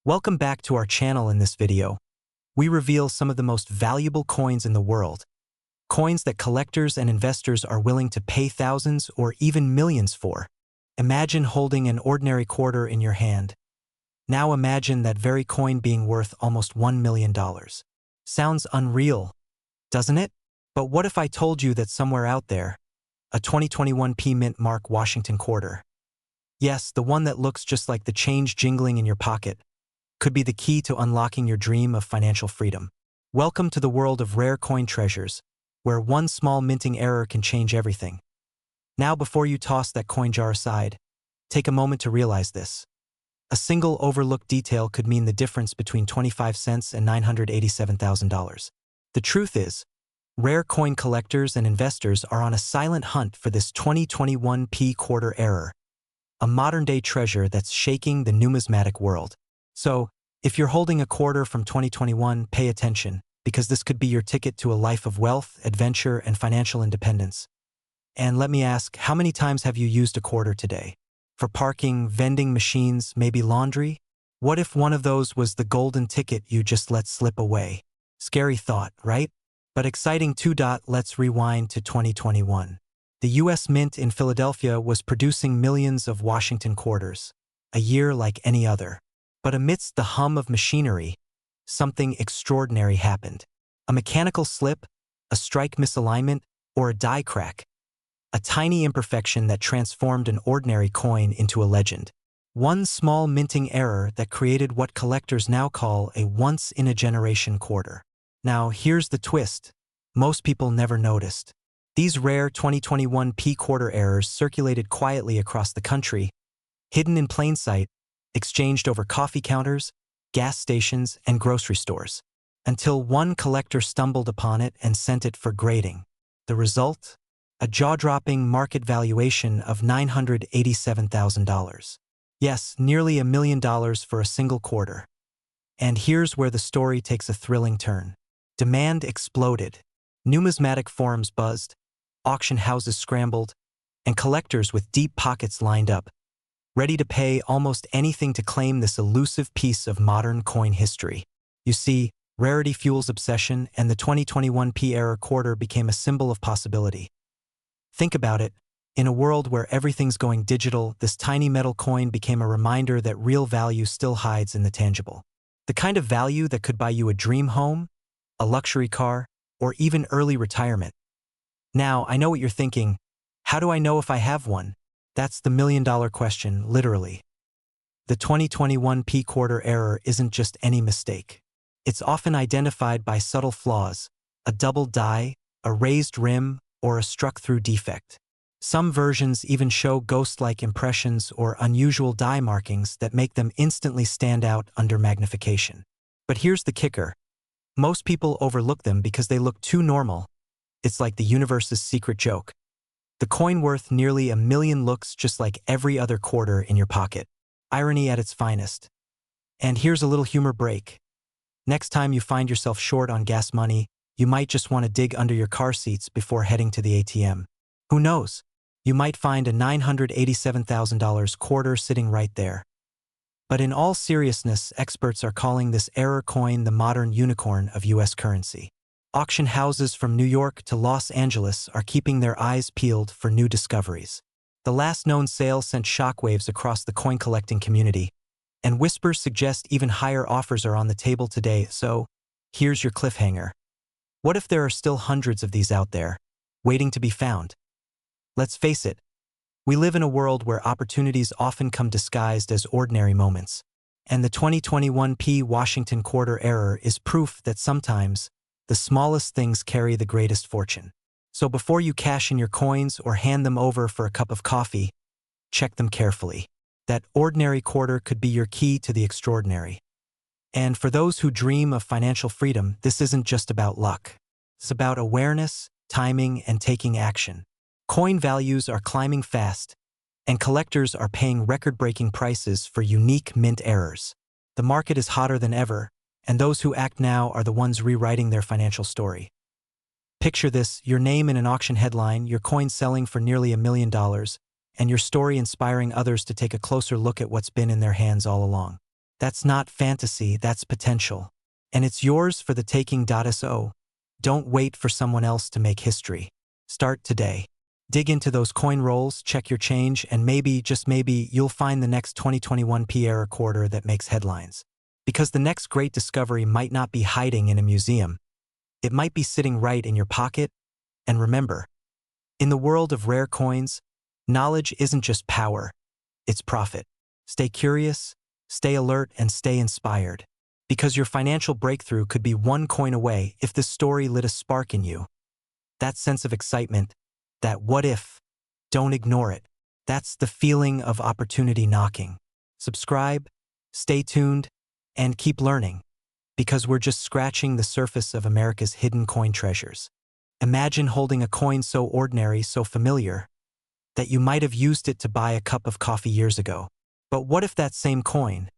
Welcome back to our channel. In this video, we reveal some of the most valuable coins in the world, coins that collectors and investors are willing to pay thousands or even millions for. Imagine holding an ordinary quarter in your hand. Now imagine that very coin being worth almost $1 million. Sounds unreal, doesn't it? But what if I told you that somewhere out there, a 2021 Mint Mark Washington quarter, yes, the one that looks just like the change jingling in your pocket, could be the key to unlocking your dream of financial freedom. Welcome to the world of rare coin treasures, where one small minting error can change everything. Now, before you toss that coin jar aside, take a moment to realize this. A single overlooked detail could mean the difference between 25 cents and $987,000. The truth is, rare coin collectors and investors are on a silent hunt for this 2021 quarter error, a modern-day treasure that's shaking the numismatic world. So, if you're holding a quarter from 2021, pay attention, because this could be your ticket to a life of wealth, adventure, and financial independence. And let me ask, how many times have you used a quarter today? For parking, vending machines, maybe laundry? What if one of those was the golden ticket you just let slip away? Scary thought, right? But exciting too. Let's rewind to 2021. The U.S. Mint in Philadelphia was producing millions of Washington quarters, a year like any other. But amidst the hum of machinery, something extraordinary happened. A mechanical slip, a strike misalignment, or a die crack. A tiny imperfection that transformed an ordinary coin into a legend. One small minting error that created what collectors now call a once-in-a-generation quarter. Now, here's the twist. Most people never noticed. These rare 2021 quarter errors circulated quietly across the country, hidden in plain sight, exchanged over coffee counters, gas stations, and grocery stores, until one collector stumbled upon it and sent it for grading. The result? A jaw-dropping market valuation of $987,000. Yes, nearly $1 million for a single quarter. And here's where the story takes a thrilling turn. Demand exploded. Numismatic forums buzzed, auction houses scrambled, and collectors with deep pockets lined up, ready to pay almost anything to claim this elusive piece of modern coin history. You see, rarity fuels obsession, and the 2021 era quarter became a symbol of possibility. Think about it. In a world where everything's going digital, this tiny metal coin became a reminder that real value still hides in the tangible. The kind of value that could buy you a dream home, a luxury car, or even early retirement. Now, I know what you're thinking. How do I know if I have one? That's the million-dollar question, literally. The 2021 quarter error isn't just any mistake. It's often identified by subtle flaws, a double die, a raised rim, or a struck-through defect. Some versions even show ghost-like impressions or unusual die markings that make them instantly stand out under magnification. But here's the kicker. Most people overlook them because they look too normal. It's like the universe's secret joke. The coin worth nearly $1 million looks just like every other quarter in your pocket. Irony at its finest. And here's a little humor break. Next time you find yourself short on gas money, you might just want to dig under your car seats before heading to the ATM. Who knows? You might find a $987,000 quarter sitting right there. But in all seriousness, experts are calling this error coin the modern unicorn of U.S. currency. Auction houses from New York to Los Angeles are keeping their eyes peeled for new discoveries. The last known sale sent shockwaves across the coin-collecting community, and whispers suggest even higher offers are on the table today, so here's your cliffhanger. What if there are still hundreds of these out there, waiting to be found? Let's face it, we live in a world where opportunities often come disguised as ordinary moments, and the 2021 Washington quarter error is proof that sometimes the smallest things carry the greatest fortune. So before you cash in your coins or hand them over for a cup of coffee, check them carefully. That ordinary quarter could be your key to the extraordinary. And for those who dream of financial freedom, this isn't just about luck. It's about awareness, timing, and taking action. Coin values are climbing fast, and collectors are paying record-breaking prices for unique mint errors. The market is hotter than ever, and those who act now are the ones rewriting their financial story. Picture this, your name in an auction headline, your coin selling for nearly $1 million, and your story inspiring others to take a closer look at what's been in their hands all along. That's not fantasy, that's potential. And it's yours for the taking. So, don't wait for someone else to make history. Start today. Dig into those coin rolls, check your change, and maybe, just maybe, you'll find the next 2021 PR quarter that makes headlines. Because the next great discovery might not be hiding in a museum. It might be sitting right in your pocket. And remember, in the world of rare coins, knowledge isn't just power, it's profit. Stay curious, stay alert, and stay inspired. Because your financial breakthrough could be one coin away if this story lit a spark in you. That sense of excitement, that what if, don't ignore it. That's the feeling of opportunity knocking. Subscribe, stay tuned, and keep learning. Because we're just scratching the surface of America's hidden coin treasures. Imagine holding a coin so ordinary, so familiar, that you might have used it to buy a cup of coffee years ago. But what if that same coin,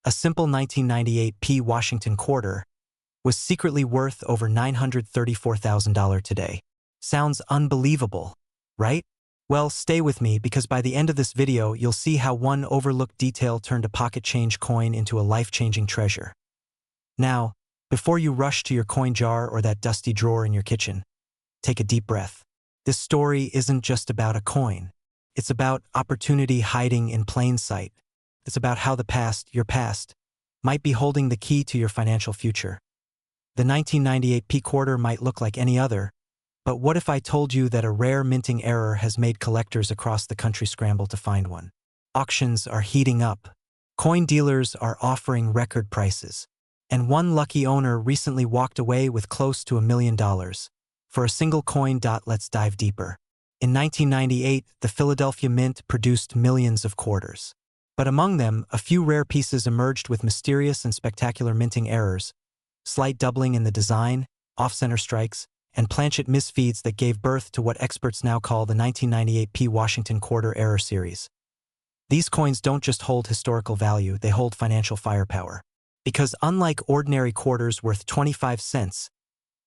a simple 1998 Washington quarter, was secretly worth over $934,000 today? Sounds unbelievable, right? Well, stay with me because by the end of this video, you'll see how one overlooked detail turned a pocket change coin into a life-changing treasure. Now, before you rush to your coin jar or that dusty drawer in your kitchen, take a deep breath. This story isn't just about a coin. It's about opportunity hiding in plain sight. It's about how the past, your past, might be holding the key to your financial future. The 1998 quarter might look like any other, but what if I told you that a rare minting error has made collectors across the country scramble to find one? Auctions are heating up. Coin dealers are offering record prices. And one lucky owner recently walked away with close to $1 million for a single coin. Let's dive deeper. In 1998, the Philadelphia Mint produced millions of quarters. But among them, a few rare pieces emerged with mysterious and spectacular minting errors, slight doubling in the design, off-center strikes, and planchet misfeeds that gave birth to what experts now call the 1998 Washington Quarter Error Series. These coins don't just hold historical value, they hold financial firepower. Because unlike ordinary quarters worth 25 cents,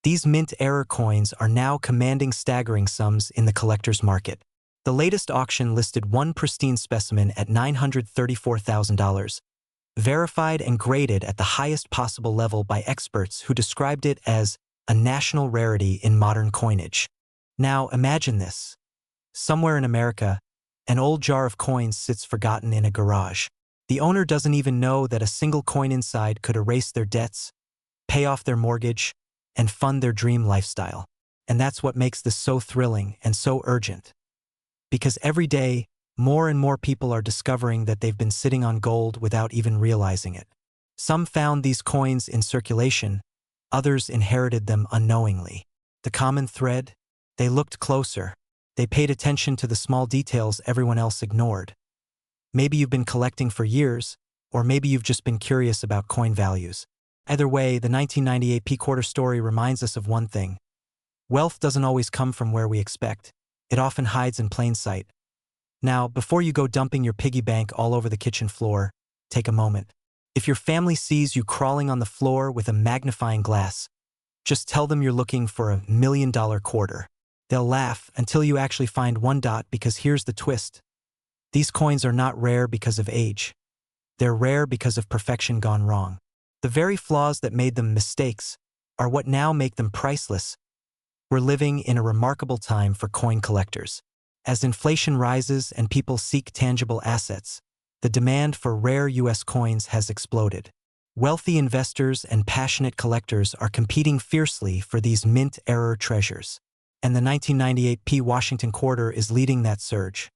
these mint error coins are now commanding staggering sums in the collector's market. The latest auction listed one pristine specimen at $934,000, verified and graded at the highest possible level by experts who described it as a national rarity in modern coinage. Now imagine this. Somewhere in America, an old jar of coins sits forgotten in a garage. The owner doesn't even know that a single coin inside could erase their debts, pay off their mortgage, and fund their dream lifestyle. And that's what makes this so thrilling and so urgent. Because every day, more and more people are discovering that they've been sitting on gold without even realizing it. Some found these coins in circulation, others inherited them unknowingly. The common thread? They looked closer. They paid attention to the small details everyone else ignored. Maybe you've been collecting for years, or maybe you've just been curious about coin values. Either way, the 1998 quarter story reminds us of one thing. Wealth doesn't always come from where we expect. It often hides in plain sight. Now, before you go dumping your piggy bank all over the kitchen floor, take a moment. If your family sees you crawling on the floor with a magnifying glass, just tell them you're looking for $1 million quarter. They'll laugh until you actually find one. Because here's the twist. These coins are not rare because of age. They're rare because of perfection gone wrong. The very flaws that made them mistakes are what now make them priceless. We're living in a remarkable time for coin collectors. As inflation rises and people seek tangible assets, the demand for rare U.S. coins has exploded. Wealthy investors and passionate collectors are competing fiercely for these mint error treasures. And the 1998 Washington quarter is leading that surge.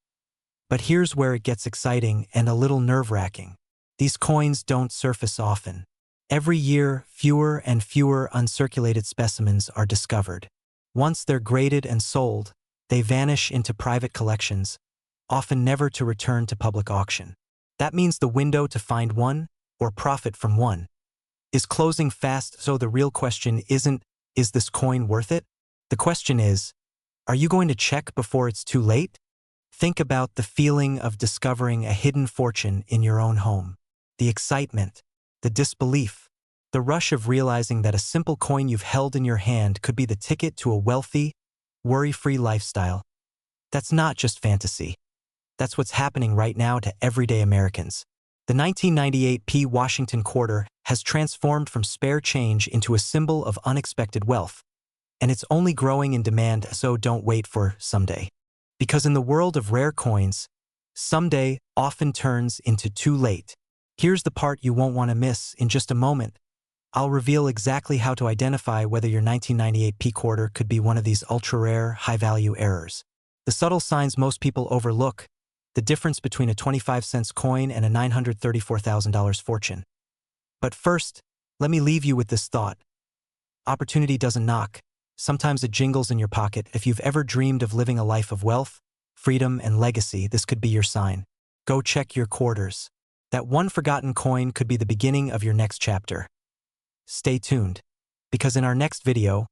But here's where it gets exciting and a little nerve-wracking. These coins don't surface often. Every year, fewer and fewer uncirculated specimens are discovered. Once they're graded and sold, they vanish into private collections, often never to return to public auction. That means the window to find one, or profit from one, is closing fast. So the real question isn't, is this coin worth it? The question is, are you going to check before it's too late? Think about the feeling of discovering a hidden fortune in your own home. The excitement, the disbelief, the rush of realizing that a simple coin you've held in your hand could be the ticket to a wealthy, worry-free lifestyle. That's not just fantasy. That's what's happening right now to everyday Americans. The 1998 P. Washington quarter has transformed from spare change into a symbol of unexpected wealth, and it's only growing in demand, so don't wait for someday. Because in the world of rare coins, someday often turns into too late. Here's the part you won't want to miss. In just a moment, I'll reveal exactly how to identify whether your 1998 P quarter could be one of these ultra-rare, high-value errors. The subtle signs most people overlook, the difference between a 25-cent coin and a $934,000 fortune. But first, let me leave you with this thought. Opportunity doesn't knock. Sometimes it jingles in your pocket. If you've ever dreamed of living a life of wealth, freedom, and legacy, this could be your sign. Go check your quarters. That one forgotten coin could be the beginning of your next chapter. Stay tuned, because in our next video,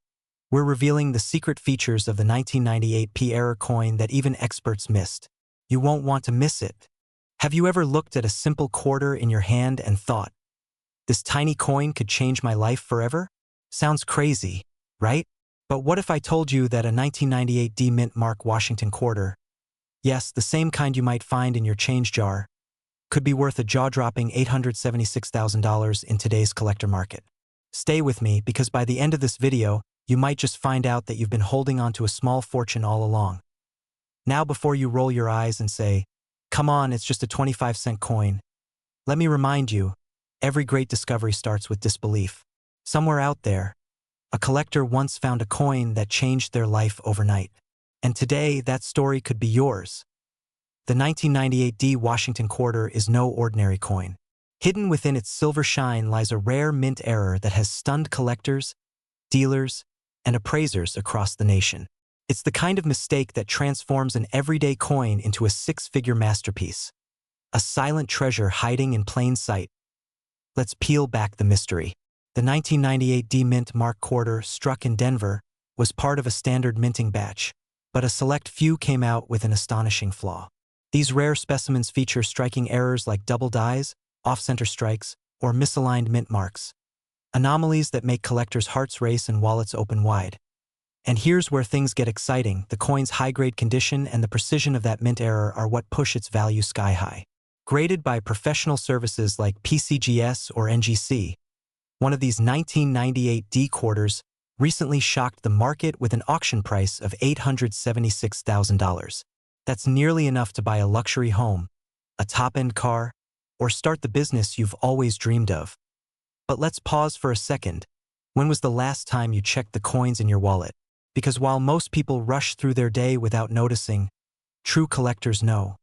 we're revealing the secret features of the 1998 P error coin that even experts missed. You won't want to miss it. Have you ever looked at a simple quarter in your hand and thought, this tiny coin could change my life forever? Sounds crazy, right? But what if I told you that a 1998 D Mint Mark Washington quarter, yes, the same kind you might find in your change jar, could be worth a jaw-dropping $876,000 in today's collector market? Stay with me, because by the end of this video, you might just find out that you've been holding on to a small fortune all along. Now, before you roll your eyes and say, come on, it's just a 25-cent coin, let me remind you, every great discovery starts with disbelief. Somewhere out there, a collector once found a coin that changed their life overnight. And today, that story could be yours. The 1998 D Washington quarter is no ordinary coin. Hidden within its silver shine lies a rare mint error that has stunned collectors, dealers, and appraisers across the nation. It's the kind of mistake that transforms an everyday coin into a six-figure masterpiece. A silent treasure hiding in plain sight. Let's peel back the mystery. The 1998 D Mint Mark quarter, struck in Denver, was part of a standard minting batch, but a select few came out with an astonishing flaw. These rare specimens feature striking errors like double dies, off-center strikes, or misaligned mint marks. Anomalies that make collectors' hearts race and wallets open wide. And here's where things get exciting. The coin's high-grade condition and the precision of that mint error are what push its value sky high. Graded by professional services like PCGS or NGC, one of these 1998 D quarters recently shocked the market with an auction price of $876,000. That's nearly enough to buy a luxury home, a top-end car, or start the business you've always dreamed of. But let's pause for a second. When was the last time you checked the coins in your wallet? Because while most people rush through their day without noticing, true collectors know.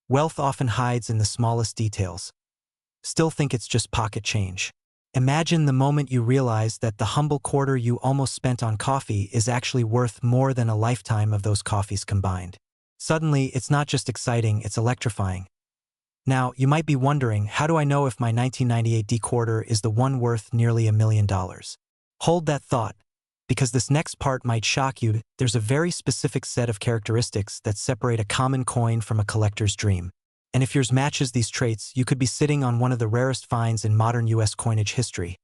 Wealth often hides in the smallest details. Still think it's just pocket change. Imagine the moment you realize that the humble quarter you almost spent on coffee is actually worth more than a lifetime of those coffees combined. Suddenly, it's not just exciting, it's electrifying. Now, you might be wondering, how do I know if my 1998 D quarter is the one worth nearly $1 million? Hold that thought, because this next part might shock you. There's a very specific set of characteristics that separate a common coin from a collector's dream. And if yours matches these traits, you could be sitting on one of the rarest finds in modern U.S. coinage history.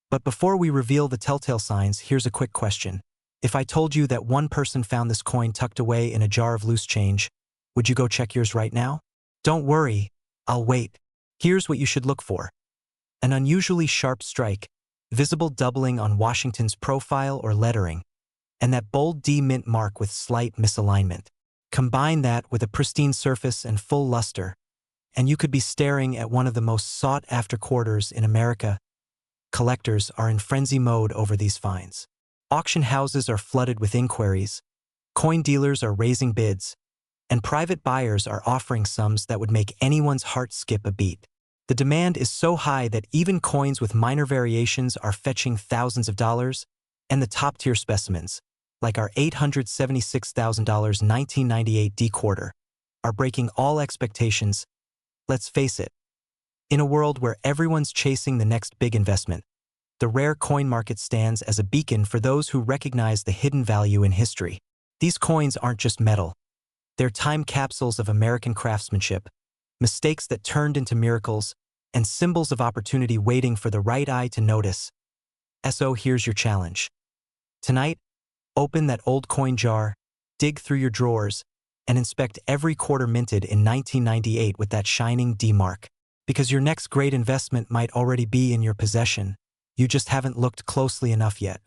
But before we reveal the telltale signs, here's a quick question. If I told you that one person found this coin tucked away in a jar of loose change, would you go check yours right now? Don't worry, I'll wait. Here's what you should look for. An unusually sharp strike, visible doubling on Washington's profile or lettering, and that bold D mint mark with slight misalignment. Combine that with a pristine surface and full luster, and you could be staring at one of the most sought-after quarters in America. Collectors are in frenzy mode over these finds. Auction houses are flooded with inquiries, coin dealers are raising bids, and private buyers are offering sums that would make anyone's heart skip a beat. The demand is so high that even coins with minor variations are fetching thousands of dollars, and the top-tier specimens, like our $876,000 1998 D quarter, are breaking all expectations. Let's face it, in a world where everyone's chasing the next big investment, the rare coin market stands as a beacon for those who recognize the hidden value in history. These coins aren't just metal. They're time capsules of American craftsmanship, mistakes that turned into miracles, and symbols of opportunity waiting for the right eye to notice. So here's your challenge. Tonight, open that old coin jar, dig through your drawers, and inspect every quarter minted in 1998 with that shining D mark. Because your next great investment might already be in your possession, you just haven't looked closely enough yet.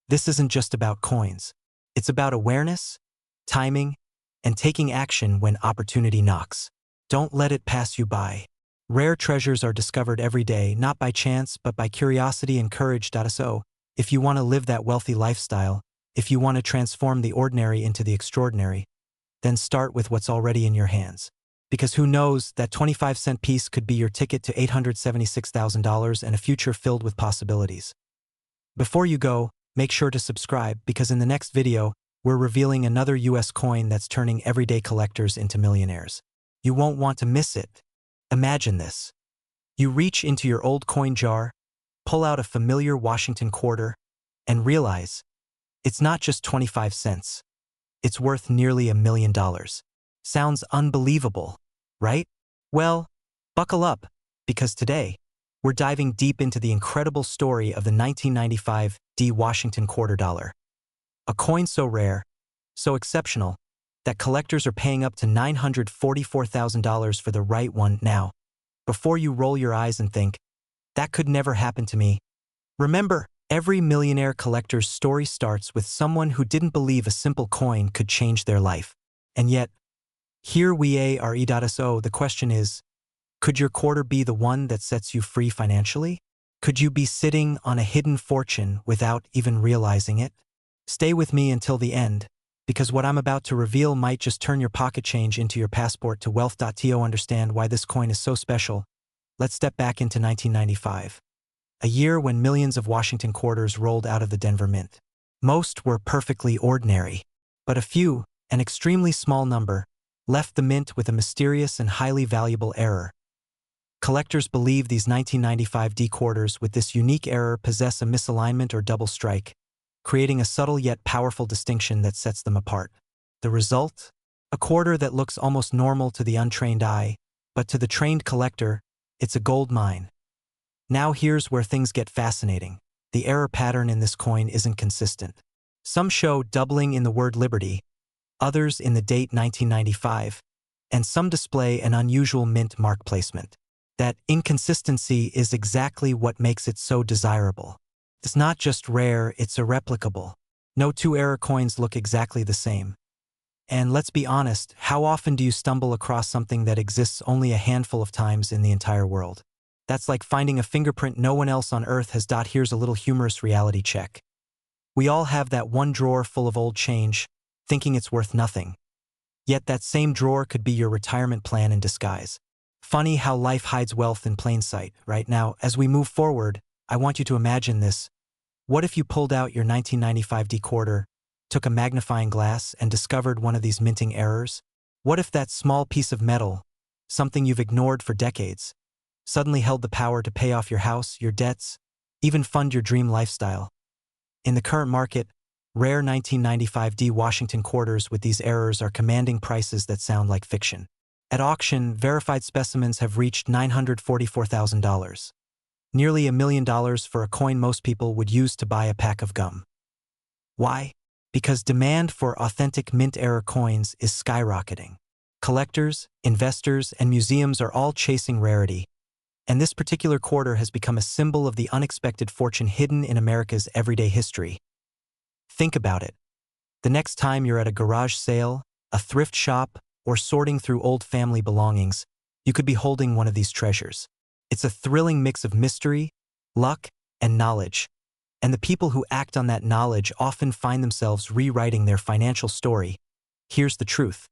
This isn't just about coins. It's about awareness, timing, and taking action when opportunity knocks. Don't let it pass you by. Rare treasures are discovered every day, not by chance, but by curiosity and courage. So, if you want to live that wealthy lifestyle, if you want to transform the ordinary into the extraordinary, then start with what's already in your hands. Because who knows, that 25-cent piece could be your ticket to $876,000 and a future filled with possibilities. Before you go, make sure to subscribe, because in the next video, we're revealing another US coin that's turning everyday collectors into millionaires. You won't want to miss it. Imagine this. You reach into your old coin jar, pull out a familiar Washington quarter, and realize it's not just 25 cents. It's worth nearly $1 million. Sounds unbelievable, right? Well, buckle up, because today, we're diving deep into the incredible story of the 1995 Washington quarter dollar. A coin so rare, so exceptional, that collectors are paying up to $944,000 for the right one. Now, before you roll your eyes and think, that could never happen to me, remember, every millionaire collector's story starts with someone who didn't believe a simple coin could change their life. And yet, here we are. So the question is, could your quarter be the one that sets you free financially? Could you be sitting on a hidden fortune without even realizing it? Stay with me until the end, because what I'm about to reveal might just turn your pocket change into your passport to wealth. To understand why this coin is so special, let's step back into 1995. A year when millions of Washington quarters rolled out of the Denver Mint. Most were perfectly ordinary, but a few, an extremely small number, left the mint with a mysterious and highly valuable error. Collectors believe these 1995 quarters with this unique error possess a misalignment or double strike, creating a subtle yet powerful distinction that sets them apart. The result? A quarter that looks almost normal to the untrained eye, but to the trained collector, it's a gold mine. Now here's where things get fascinating. The error pattern in this coin isn't consistent. Some show doubling in the word liberty, others in the date 1995, and some display an unusual mint mark placement. That inconsistency is exactly what makes it so desirable. It's not just rare, it's irreplicable. No two error coins look exactly the same. And let's be honest, how often do you stumble across something that exists only a handful of times in the entire world? That's like finding a fingerprint no one else on Earth has. Here's a little humorous reality check. We all have that one drawer full of old change, thinking it's worth nothing. Yet that same drawer could be your retirement plan in disguise. Funny how life hides wealth in plain sight. Right now, as we move forward, I want you to imagine this. What if you pulled out your 1995 quarter, took a magnifying glass, and discovered one of these minting errors? What if that small piece of metal, something you've ignored for decades, suddenly held the power to pay off your house, your debts, even fund your dream lifestyle? In the current market, rare 1995 Washington quarters with these errors are commanding prices that sound like fiction. At auction, verified specimens have reached $944,000. Nearly $1 million for a coin most people would use to buy a pack of gum. Why? Because demand for authentic mint-era coins is skyrocketing. Collectors, investors, and museums are all chasing rarity, and this particular quarter has become a symbol of the unexpected fortune hidden in America's everyday history. Think about it. The next time you're at a garage sale, a thrift shop, or sorting through old family belongings, you could be holding one of these treasures. It's a thrilling mix of mystery, luck, and knowledge. And the people who act on that knowledge often find themselves rewriting their financial story. Here's the truth.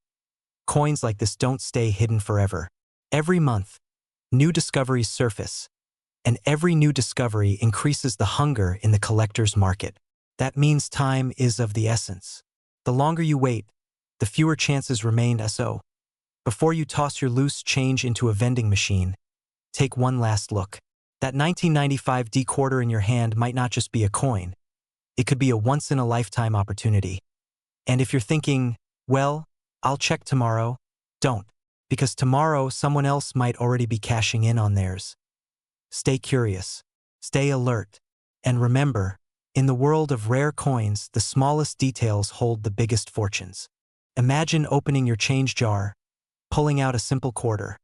Coins like this don't stay hidden forever. Every month, new discoveries surface, and every new discovery increases the hunger in the collector's market. That means time is of the essence. The longer you wait, the fewer chances remain. So, before you toss your loose change into a vending machine, take one last look. That 1995 quarter in your hand might not just be a coin. It could be a once-in-a-lifetime opportunity. And if you're thinking, well, I'll check tomorrow, don't. Because tomorrow someone else might already be cashing in on theirs. Stay curious, stay alert, and remember, in the world of rare coins, the smallest details hold the biggest fortunes. Imagine opening your change jar, pulling out a simple quarter,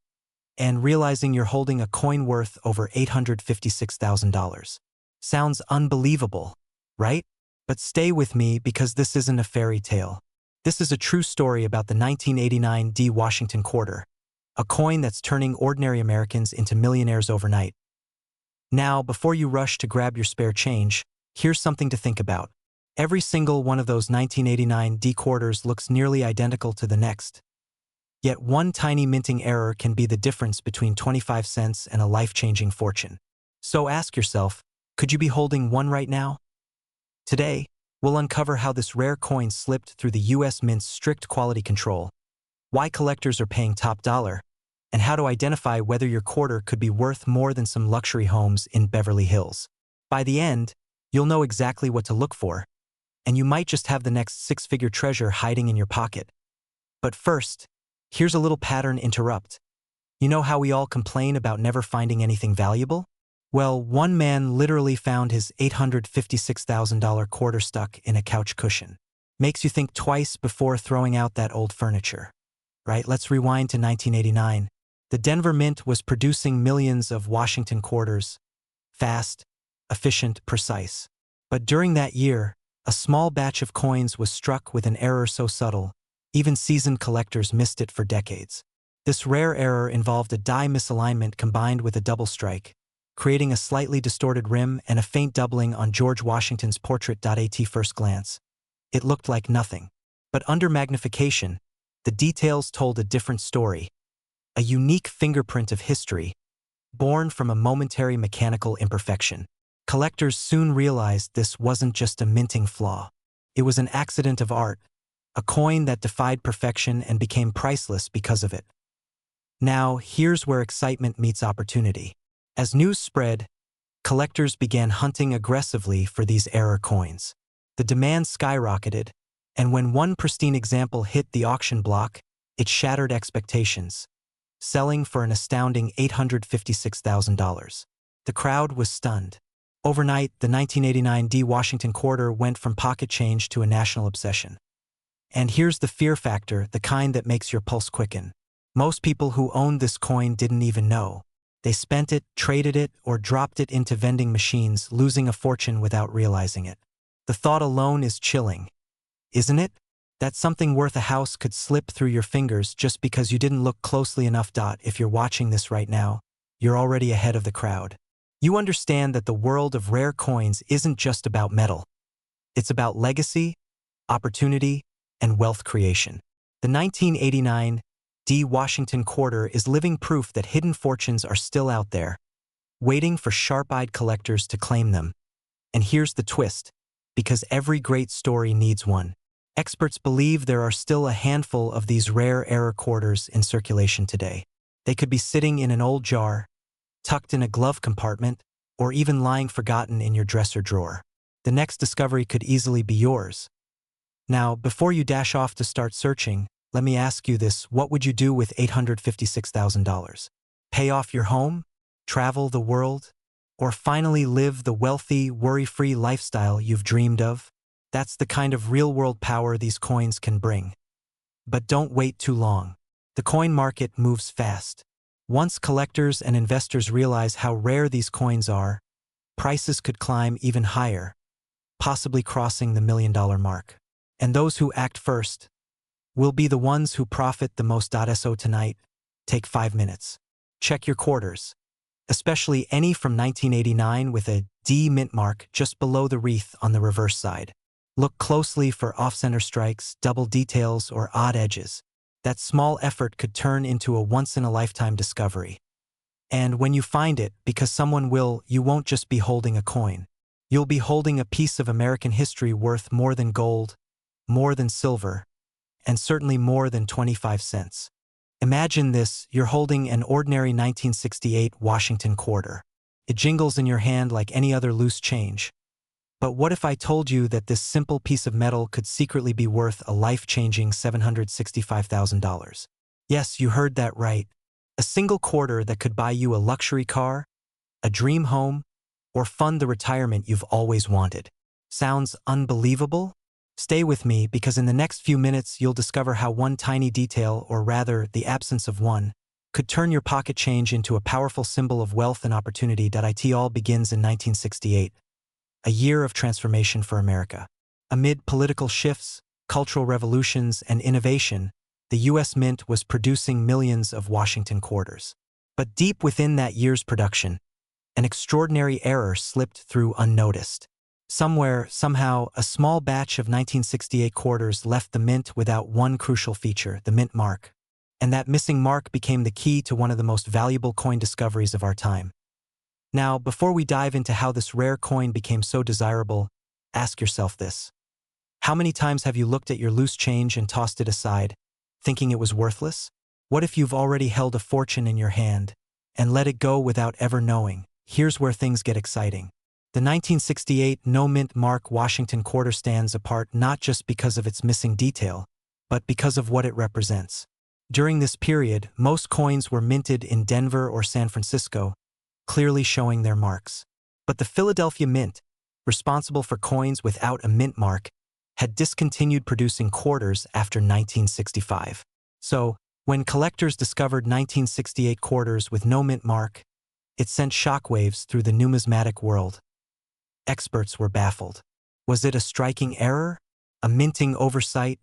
and realizing you're holding a coin worth over $856,000. Sounds unbelievable, right? But stay with me because this isn't a fairy tale. This is a true story about the 1989 D Washington quarter, a coin that's turning ordinary Americans into millionaires overnight. Now, before you rush to grab your spare change, here's something to think about. Every single one of those 1989 D quarters looks nearly identical to the next. Yet one tiny minting error can be the difference between 25 cents and a life-changing fortune. So ask yourself, could you be holding one right now? Today, we'll uncover how this rare coin slipped through the US Mint's strict quality control, why collectors are paying top dollar, and how to identify whether your quarter could be worth more than some luxury homes in Beverly Hills. By the end, you'll know exactly what to look for, and you might just have the next six-figure treasure hiding in your pocket. But first, here's a little pattern interrupt. You know how we all complain about never finding anything valuable? Well, one man literally found his $856,000 quarter stuck in a couch cushion. Makes you think twice before throwing out that old furniture. Right, let's rewind to 1989. The Denver Mint was producing millions of Washington quarters. Fast, efficient, precise. But during that year, a small batch of coins was struck with an error so subtle, even seasoned collectors missed it for decades. This rare error involved a die misalignment combined with a double strike, creating a slightly distorted rim and a faint doubling on George Washington's portrait. At first glance, it looked like nothing. But under magnification, the details told a different story, a unique fingerprint of history, born from a momentary mechanical imperfection. Collectors soon realized this wasn't just a minting flaw. It was an accident of art, a coin that defied perfection and became priceless because of it. Now, here's where excitement meets opportunity. As news spread, collectors began hunting aggressively for these error coins. The demand skyrocketed, and when one pristine example hit the auction block, it shattered expectations, selling for an astounding $856,000. The crowd was stunned. Overnight, the 1989 D Washington quarter went from pocket change to a national obsession. And here's the fear factor, the kind that makes your pulse quicken. Most people who owned this coin didn't even know. They spent it, traded it, or dropped it into vending machines, losing a fortune without realizing it. The thought alone is chilling, isn't it? That something worth a house could slip through your fingers just because you didn't look closely enough. If you're watching this right now, you're already ahead of the crowd. You understand that the world of rare coins isn't just about metal. It's about legacy, opportunity, and wealth creation. The 1989 D Washington quarter is living proof that hidden fortunes are still out there, waiting for sharp-eyed collectors to claim them. And here's the twist, because every great story needs one. Experts believe there are still a handful of these rare error quarters in circulation today. They could be sitting in an old jar, tucked in a glove compartment, or even lying forgotten in your dresser drawer. The next discovery could easily be yours. Now, before you dash off to start searching, let me ask you this: what would you do with $856,000? Pay off your home? Travel the world? Or finally live the wealthy, worry-free lifestyle you've dreamed of? That's the kind of real-world power these coins can bring. But don't wait too long. The coin market moves fast. Once collectors and investors realize how rare these coins are, prices could climb even higher, possibly crossing the $1 million mark. And those who act first will be the ones who profit the most. So tonight, take 5 minutes. Check your quarters, especially any from 1989 with a D mint mark just below the wreath on the reverse side. Look closely for off-center strikes, double details, or odd edges. That small effort could turn into a once-in-a-lifetime discovery. And when you find it, because someone will, you won't just be holding a coin. You'll be holding a piece of American history worth more than gold, more than silver, and certainly more than 25 cents. Imagine this: you're holding an ordinary 1968 Washington quarter. It jingles in your hand like any other loose change. But what if I told you that this simple piece of metal could secretly be worth a life-changing $765,000? Yes, you heard that right. A single quarter that could buy you a luxury car, a dream home, or fund the retirement you've always wanted. Sounds unbelievable? Stay with me, because in the next few minutes you'll discover how one tiny detail, or rather the absence of one, could turn your pocket change into a powerful symbol of wealth and opportunity. It all begins in 1968, a year of transformation for America. Amid political shifts, cultural revolutions, and innovation, the U.S. Mint was producing millions of Washington quarters. But deep within that year's production, an extraordinary error slipped through unnoticed. Somewhere, somehow, a small batch of 1968 quarters left the mint without one crucial feature, the mint mark. And that missing mark became the key to one of the most valuable coin discoveries of our time. Now, before we dive into how this rare coin became so desirable, ask yourself this. How many times have you looked at your loose change and tossed it aside, thinking it was worthless? What if you've already held a fortune in your hand and let it go without ever knowing? Here's where things get exciting. The 1968 no-mint mark Washington quarter stands apart not just because of its missing detail, but because of what it represents. During this period, most coins were minted in Denver or San Francisco, clearly showing their marks. But the Philadelphia Mint, responsible for coins without a mint mark, had discontinued producing quarters after 1965. So, when collectors discovered 1968 quarters with no mint mark, it sent shockwaves through the numismatic world. Experts were baffled. Was it a striking error, a minting oversight,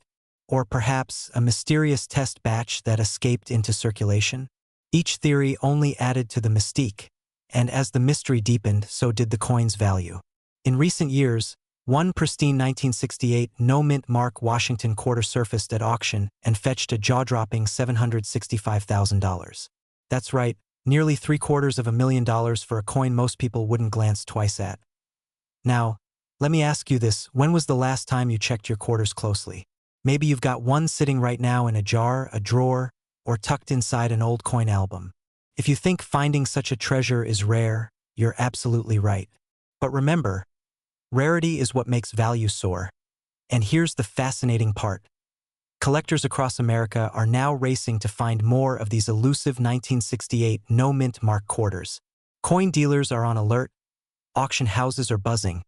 or perhaps a mysterious test batch that escaped into circulation? Each theory only added to the mystique, and as the mystery deepened, so did the coin's value. In recent years, one pristine 1968 no-mint mark Washington quarter surfaced at auction and fetched a jaw-dropping $765,000. That's right, nearly $750,000 for a coin most people wouldn't glance twice at. Now, let me ask you this, when was the last time you checked your quarters closely? Maybe you've got one sitting right now in a jar, a drawer, or tucked inside an old coin album. If you think finding such a treasure is rare, you're absolutely right. But remember, rarity is what makes value soar. And here's the fascinating part. Collectors across America are now racing to find more of these elusive 1968 no-mint mark quarters. Coin dealers are on alert, auction houses are buzzing,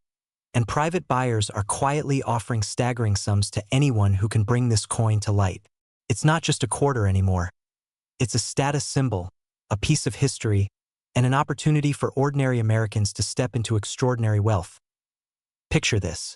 and private buyers are quietly offering staggering sums to anyone who can bring this coin to light. It's not just a quarter anymore. It's a status symbol, a piece of history, and an opportunity for ordinary Americans to step into extraordinary wealth. Picture this.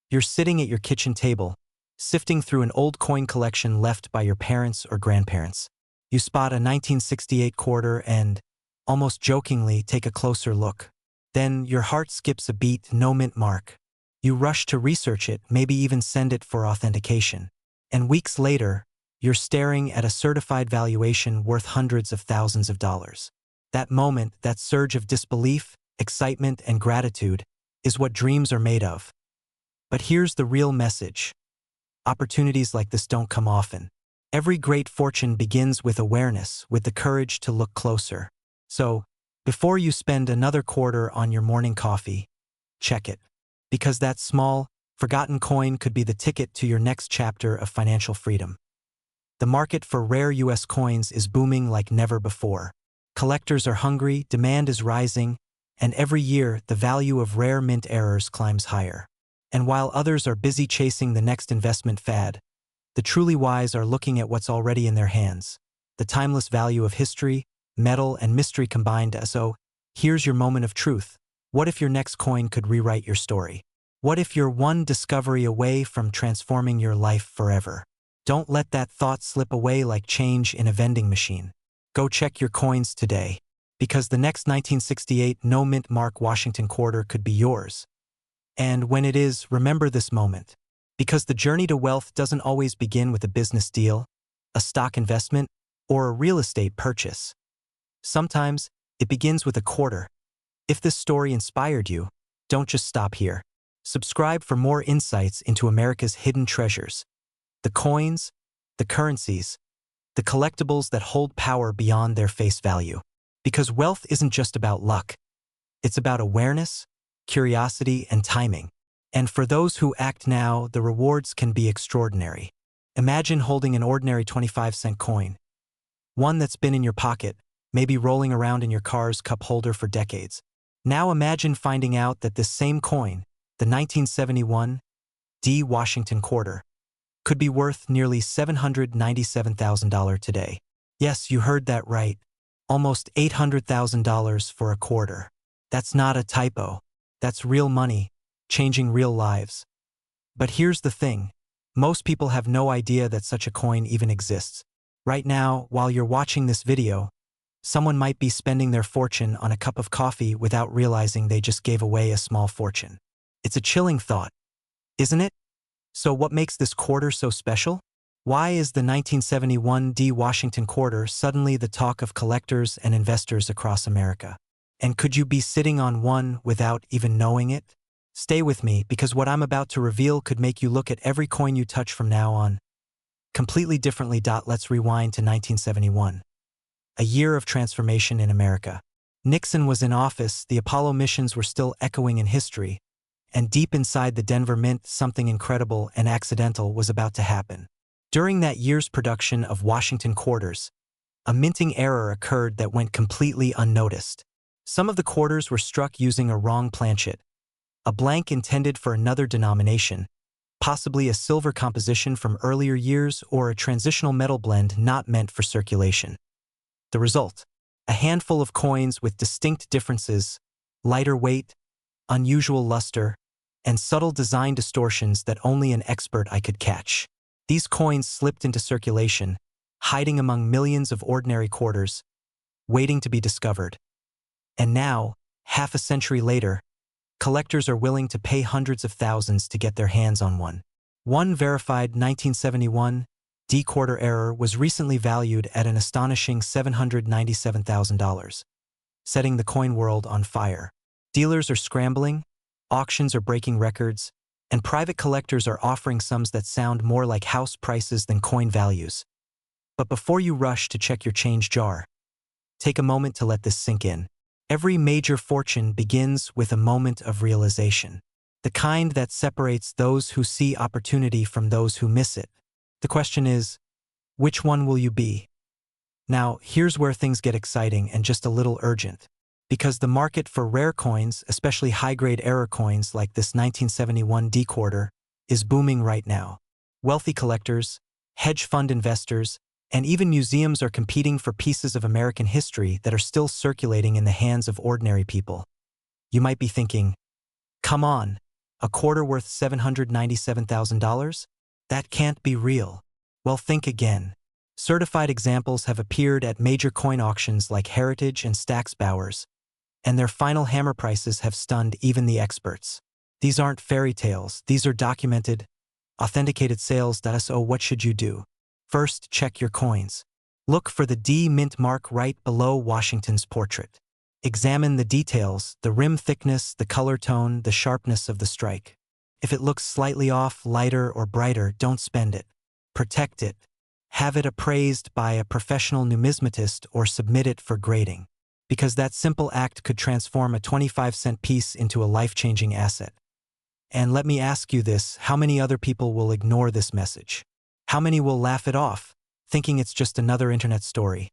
You're sitting at your kitchen table, sifting through an old coin collection left by your parents or grandparents. You spot a 1968 quarter and, almost jokingly, take a closer look. Then your heart skips a beat, no mint mark. You rush to research it, maybe even send it for authentication. And weeks later, you're staring at a certified valuation worth hundreds of thousands of dollars. That moment, that surge of disbelief, excitement, and gratitude, is what dreams are made of. But here's the real message. Opportunities like this don't come often. Every great fortune begins with awareness, with the courage to look closer. So, before you spend another quarter on your morning coffee, check it. Because that small, forgotten coin could be the ticket to your next chapter of financial freedom. The market for rare U.S. coins is booming like never before. Collectors are hungry, demand is rising, and every year the value of rare mint errors climbs higher. And while others are busy chasing the next investment fad, the truly wise are looking at what's already in their hands. The timeless value of history, metal, and mystery combined. So, here's your moment of truth. What if your next coin could rewrite your story? What if you're one discovery away from transforming your life forever? Don't let that thought slip away like change in a vending machine. Go check your coins today, because the next 1968 no-mint mark Washington quarter could be yours. And when it is, remember this moment. Because the journey to wealth doesn't always begin with a business deal, a stock investment, or a real estate purchase. Sometimes, it begins with a quarter. If this story inspired you, don't just stop here. Subscribe for more insights into America's hidden treasures. The coins, the currencies, the collectibles that hold power beyond their face value. Because wealth isn't just about luck. It's about awareness, curiosity, and timing. And for those who act now, the rewards can be extraordinary. Imagine holding an ordinary 25-cent coin. One that's been in your pocket, maybe rolling around in your car's cup holder for decades. Now imagine finding out that this same coin, the 1971 D Washington quarter, could be worth nearly $797,000 today. Yes, you heard that right. Almost $800,000 for a quarter. That's not a typo. That's real money, changing real lives. But here's the thing. Most people have no idea that such a coin even exists. Right now, while you're watching this video, someone might be spending their fortune on a cup of coffee without realizing they just gave away a small fortune. It's a chilling thought, isn't it? So what makes this quarter so special? Why is the 1971 D. Washington quarter suddenly the talk of collectors and investors across America? And could you be sitting on one without even knowing it? Stay with me, because what I'm about to reveal could make you look at every coin you touch from now on completely differently. Let's rewind to 1971. A year of transformation in America. Nixon was in office, the Apollo missions were still echoing in history, and deep inside the Denver Mint, something incredible and accidental was about to happen. During that year's production of Washington quarters, a minting error occurred that went completely unnoticed. Some of the quarters were struck using a wrong planchet, a blank intended for another denomination, possibly a silver composition from earlier years or a transitional metal blend not meant for circulation. The result: a handful of coins with distinct differences, lighter weight, unusual luster, and subtle design distortions that only an expert eye could catch. These coins slipped into circulation, hiding among millions of ordinary quarters, waiting to be discovered. And now, half a century later, collectors are willing to pay hundreds of thousands to get their hands on one. One verified 1971 D quarter error was recently valued at an astonishing $797,000, setting the coin world on fire. Dealers are scrambling, auctions are breaking records, and private collectors are offering sums that sound more like house prices than coin values. But before you rush to check your change jar, take a moment to let this sink in. Every major fortune begins with a moment of realization, the kind that separates those who see opportunity from those who miss it. The question is, which one will you be? Now, here's where things get exciting and just a little urgent, because the market for rare coins, especially high-grade error coins like this 1971 D quarter, is booming right now. Wealthy collectors, hedge fund investors, and even museums are competing for pieces of American history that are still circulating in the hands of ordinary people. You might be thinking, come on, a quarter worth $797,000? That can't be real. Well, think again. Certified examples have appeared at major coin auctions like Heritage and Stack's Bowers, and their final hammer prices have stunned even the experts. These aren't fairy tales, these are documented, authenticated sales. So what should you do? First, check your coins. Look for the D mint mark right below Washington's portrait. Examine the details, the rim thickness, the color tone, the sharpness of the strike. If it looks slightly off, lighter or brighter, don't spend it. Protect it. Have it appraised by a professional numismatist or submit it for grading, because that simple act could transform a 25-cent piece into a life-changing asset. And let me ask you this, how many other people will ignore this message? How many will laugh it off, thinking it's just another internet story,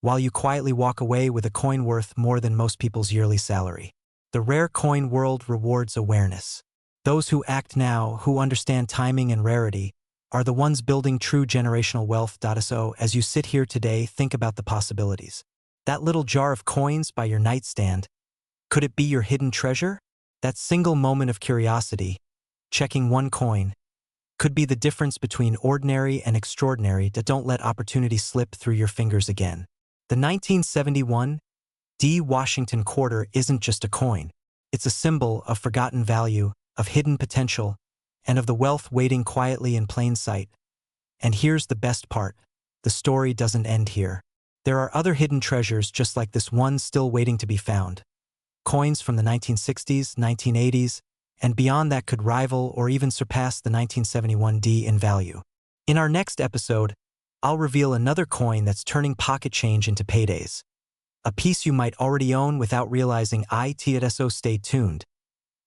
while you quietly walk away with a coin worth more than most people's yearly salary? The rare coin world rewards awareness. Those who act now, who understand timing and rarity, are the ones building true generational wealth. So as you sit here today, think about the possibilities. That little jar of coins by your nightstand, could it be your hidden treasure? That single moment of curiosity, checking one coin, could be the difference between ordinary and extraordinary. Don't let opportunity slip through your fingers again. The 1971 D. Washington quarter isn't just a coin. It's a symbol of forgotten value, of hidden potential, and of the wealth waiting quietly in plain sight. And here's the best part. The story doesn't end here. There are other hidden treasures just like this one still waiting to be found. Coins from the 1960s, 1980s, and beyond that could rival or even surpass the 1971 D in value. In our next episode, I'll reveal another coin that's turning pocket change into paydays. A piece you might already own without realizing it. So stay tuned,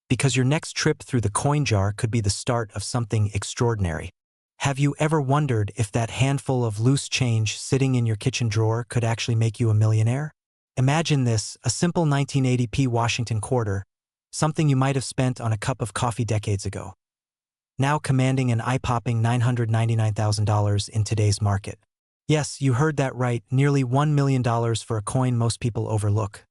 because your next trip through the coin jar could be the start of something extraordinary. Have you ever wondered if that handful of loose change sitting in your kitchen drawer could actually make you a millionaire? Imagine this, a simple 1980p Washington quarter, something you might have spent on a cup of coffee decades ago, now commanding an eye-popping $999,000 in today's market. Yes, you heard that right, nearly $1 million for a coin most people overlook.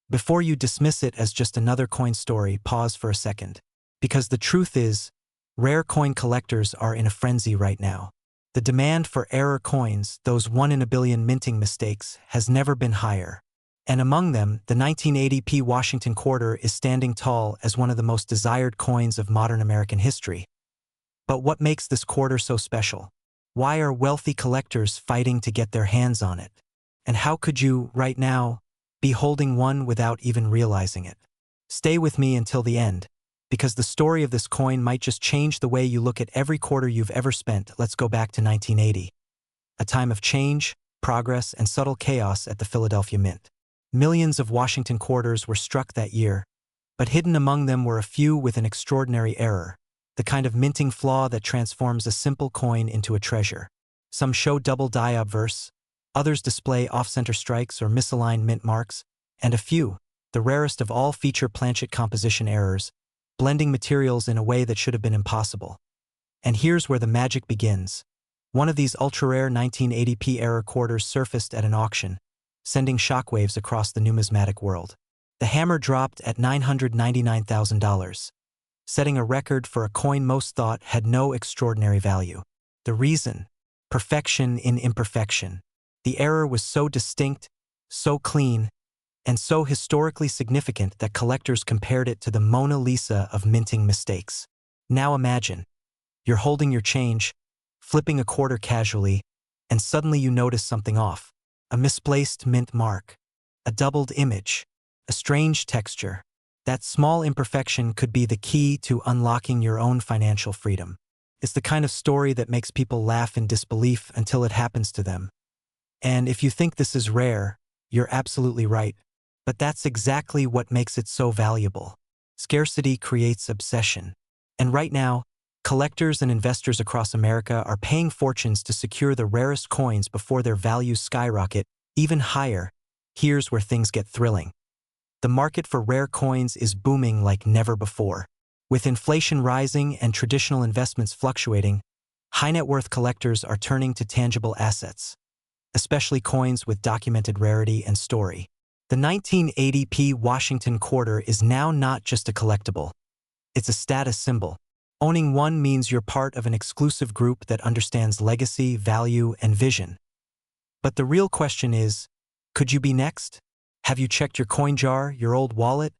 Before you dismiss it as just another coin story, pause for a second. Because the truth is, rare coin collectors are in a frenzy right now. The demand for rarer coins, those 1 in a billion minting mistakes, has never been higher. And among them, the 1980p Washington quarter is standing tall as one of the most desired coins of modern American history. But what makes this quarter so special? Why are wealthy collectors fighting to get their hands on it? And how could you, right now, be holding one without even realizing it? Stay with me until the end, because the story of this coin might just change the way you look at every quarter you've ever spent. Let's go back to 1980. A time of change, progress, and subtle chaos at the Philadelphia Mint. Millions of Washington quarters were struck that year, but hidden among them were a few with an extraordinary error, the kind of minting flaw that transforms a simple coin into a treasure. Some show double die obverse, others display off-center strikes or misaligned mint marks, and a few, the rarest of all, feature planchet composition errors, blending materials in a way that should have been impossible. And here's where the magic begins. One of these ultra-rare 1980p error quarters surfaced at an auction, sending shockwaves across the numismatic world. The hammer dropped at $999,000, setting a record for a coin most thought had no extraordinary value. The reason? Perfection in imperfection. The error was so distinct, so clean, and so historically significant that collectors compared it to the Mona Lisa of minting mistakes. Now imagine, you're holding your change, flipping a quarter casually, and suddenly you notice something off. A misplaced mint mark, a doubled image, a strange texture. That small imperfection could be the key to unlocking your own financial freedom. It's the kind of story that makes people laugh in disbelief until it happens to them. And if you think this is rare, you're absolutely right. But that's exactly what makes it so valuable. Scarcity creates obsession. And right now, collectors and investors across America are paying fortunes to secure the rarest coins before their values skyrocket even higher. Here's where things get thrilling. The market for rare coins is booming like never before. With inflation rising and traditional investments fluctuating, high-net-worth collectors are turning to tangible assets, especially coins with documented rarity and story. The 1980p Washington quarter is now not just a collectible. It's a status symbol. Owning one means you're part of an exclusive group that understands legacy, value, and vision. But the real question is, could you be next? Have you checked your coin jar, your old wallet,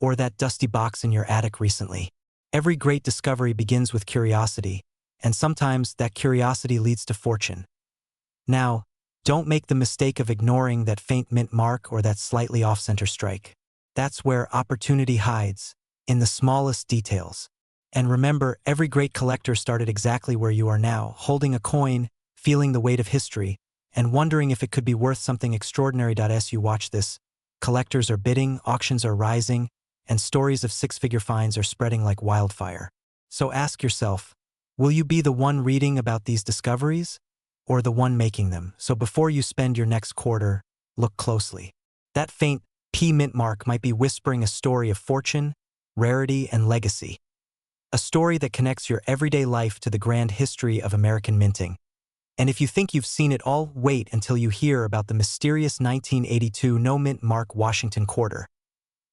or that dusty box in your attic recently? Every great discovery begins with curiosity, and sometimes that curiosity leads to fortune. Now, don't make the mistake of ignoring that faint mint mark or that slightly off-center strike. That's where opportunity hides, in the smallest details. And remember, every great collector started exactly where you are now, holding a coin, feeling the weight of history, and wondering if it could be worth something extraordinary. As you watch this, collectors are bidding, auctions are rising, and stories of six-figure finds are spreading like wildfire. So ask yourself, will you be the one reading about these discoveries, or the one making them? So before you spend your next quarter, look closely. That faint P mint mark might be whispering a story of fortune, rarity, and legacy. A story that connects your everyday life to the grand history of American minting. And if you think you've seen it all, wait until you hear about the mysterious 1982 no-mint mark Washington quarter.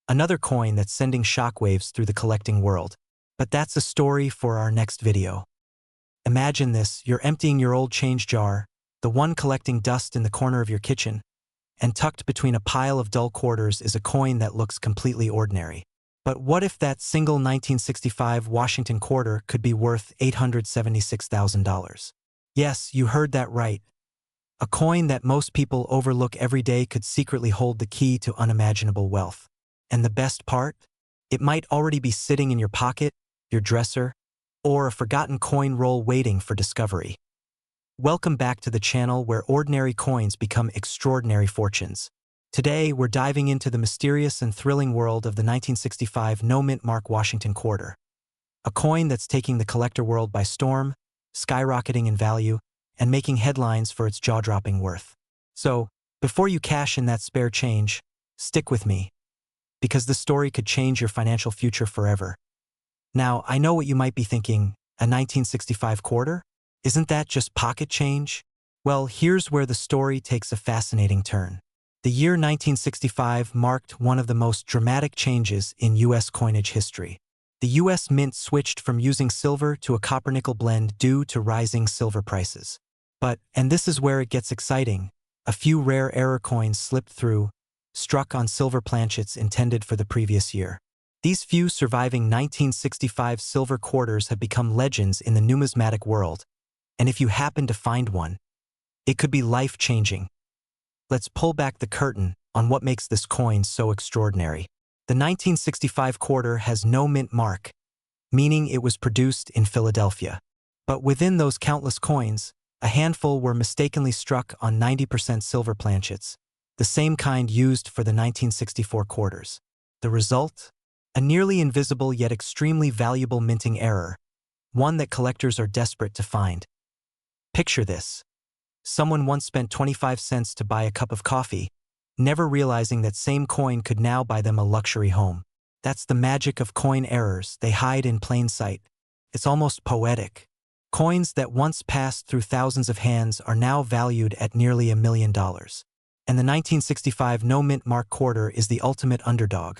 Another coin that's sending shockwaves through the collecting world. But that's a story for our next video. Imagine this, you're emptying your old change jar, the one collecting dust in the corner of your kitchen, and tucked between a pile of dull quarters is a coin that looks completely ordinary. But what if that single 1965 Washington quarter could be worth $876,000? Yes, you heard that right. A coin that most people overlook every day could secretly hold the key to unimaginable wealth. And the best part? It might already be sitting in your pocket, your dresser, or a forgotten coin roll waiting for discovery. Welcome back to the channel where ordinary coins become extraordinary fortunes. Today, we're diving into the mysterious and thrilling world of the 1965 no-mint mark Washington quarter. A coin that's taking the collector world by storm, skyrocketing in value, and making headlines for its jaw-dropping worth. So, before you cash in that spare change, stick with me, because this story could change your financial future forever. Now, I know what you might be thinking, a 1965 quarter? Isn't that just pocket change? Well, here's where the story takes a fascinating turn. The year 1965 marked one of the most dramatic changes in U.S. coinage history. The U.S. Mint switched from using silver to a copper-nickel blend due to rising silver prices. But, and this is where it gets exciting, a few rare error coins slipped through, struck on silver planchets intended for the previous year. These few surviving 1965 silver quarters have become legends in the numismatic world, and if you happen to find one, it could be life-changing. Let's pull back the curtain on what makes this coin so extraordinary. The 1965 quarter has no mint mark, meaning it was produced in Philadelphia. But within those countless coins, a handful were mistakenly struck on 90% silver planchets, the same kind used for the 1964 quarters. The result? A nearly invisible yet extremely valuable minting error, one that collectors are desperate to find. Picture this. Someone once spent 25 cents to buy a cup of coffee, never realizing that same coin could now buy them a luxury home. That's the magic of coin errors. They hide in plain sight. It's almost poetic. Coins that once passed through thousands of hands are now valued at nearly $1 million. And the 1965 no-mint mark quarter is the ultimate underdog,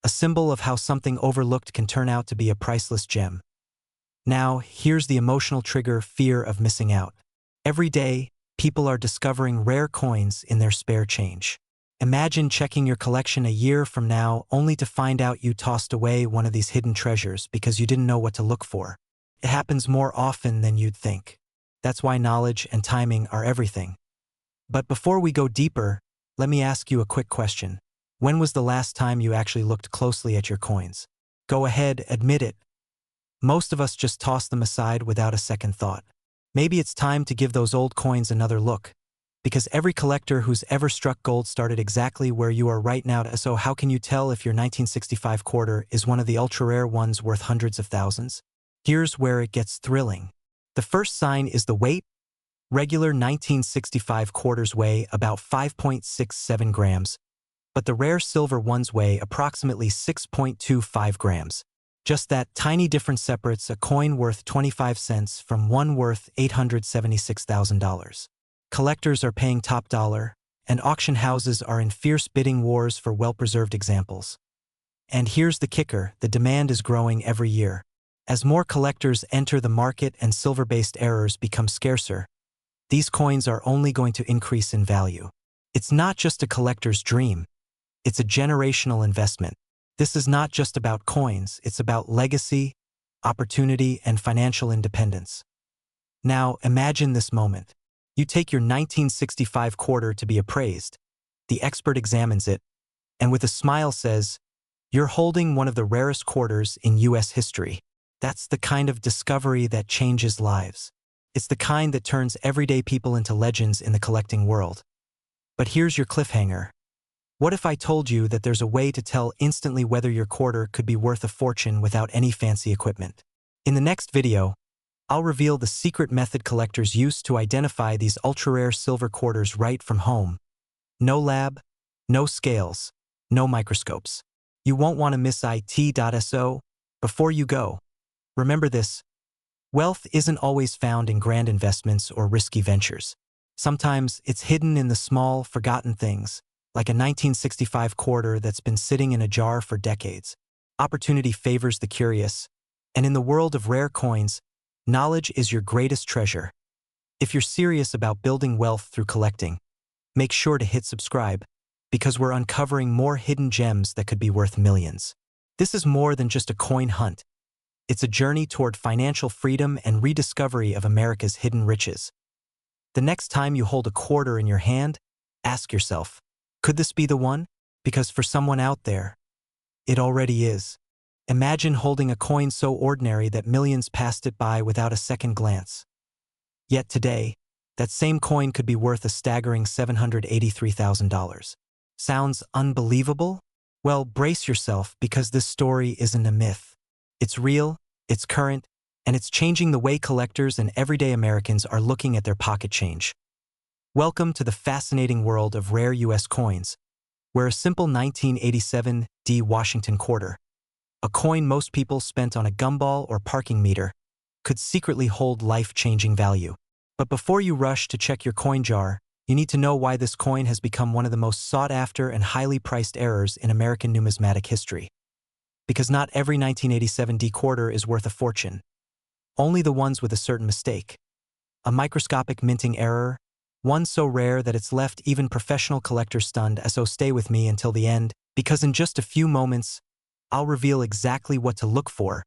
a symbol of how something overlooked can turn out to be a priceless gem. Now, here's the emotional trigger: fear of missing out. Every day, people are discovering rare coins in their spare change. Imagine checking your collection a year from now only to find out you tossed away one of these hidden treasures because you didn't know what to look for. It happens more often than you'd think. That's why knowledge and timing are everything. But before we go deeper, let me ask you a quick question. When was the last time you actually looked closely at your coins? Go ahead, admit it. Most of us just toss them aside without a second thought. Maybe it's time to give those old coins another look, because every collector who's ever struck gold started exactly where you are right now. So how can you tell if your 1965 quarter is one of the ultra-rare ones worth hundreds of thousands? Here's where it gets thrilling. The first sign is the weight. Regular 1965 quarters weigh about 5.67 grams, but the rare silver ones weigh approximately 6.25 grams. Just that tiny difference separates a coin worth 25 cents from one worth $876,000. Collectors are paying top dollar, and auction houses are in fierce bidding wars for well-preserved examples. And here's the kicker: the demand is growing every year. As more collectors enter the market and silver-based errors become scarcer, these coins are only going to increase in value. It's not just a collector's dream, it's a generational investment. This is not just about coins, it's about legacy, opportunity, and financial independence. Now, imagine this moment. You take your 1965 quarter to be appraised. The expert examines it, and with a smile says, "You're holding one of the rarest quarters in U.S. history." That's the kind of discovery that changes lives. It's the kind that turns everyday people into legends in the collecting world. But here's your cliffhanger. What if I told you that there's a way to tell instantly whether your quarter could be worth a fortune without any fancy equipment? In the next video, I'll reveal the secret method collectors use to identify these ultra-rare silver quarters right from home. No lab, no scales, no microscopes. You won't want to miss it.so. Before you go, remember this: wealth isn't always found in grand investments or risky ventures. Sometimes it's hidden in the small, forgotten things, like a 1965 quarter that's been sitting in a jar for decades. Opportunity favors the curious, and in the world of rare coins, knowledge is your greatest treasure. If you're serious about building wealth through collecting, make sure to hit subscribe, because we're uncovering more hidden gems that could be worth millions. This is more than just a coin hunt. It's a journey toward financial freedom and rediscovery of America's hidden riches. The next time you hold a quarter in your hand, ask yourself, could this be the one? Because for someone out there, it already is. Imagine holding a coin so ordinary that millions passed it by without a second glance. Yet today, that same coin could be worth a staggering $783,000. Sounds unbelievable? Well, brace yourself, because this story isn't a myth. It's real, it's current, and it's changing the way collectors and everyday Americans are looking at their pocket change. Welcome to the fascinating world of rare U.S. coins, where a simple 1987 D Washington quarter, a coin most people spent on a gumball or parking meter, could secretly hold life-changing value. But before you rush to check your coin jar, you need to know why this coin has become one of the most sought-after and highly priced errors in American numismatic history. Because not every 1987 D quarter is worth a fortune. Only the ones with a certain mistake. A microscopic minting error, one so rare that it's left even professional collectors stunned. So stay with me until the end, because in just a few moments, I'll reveal exactly what to look for,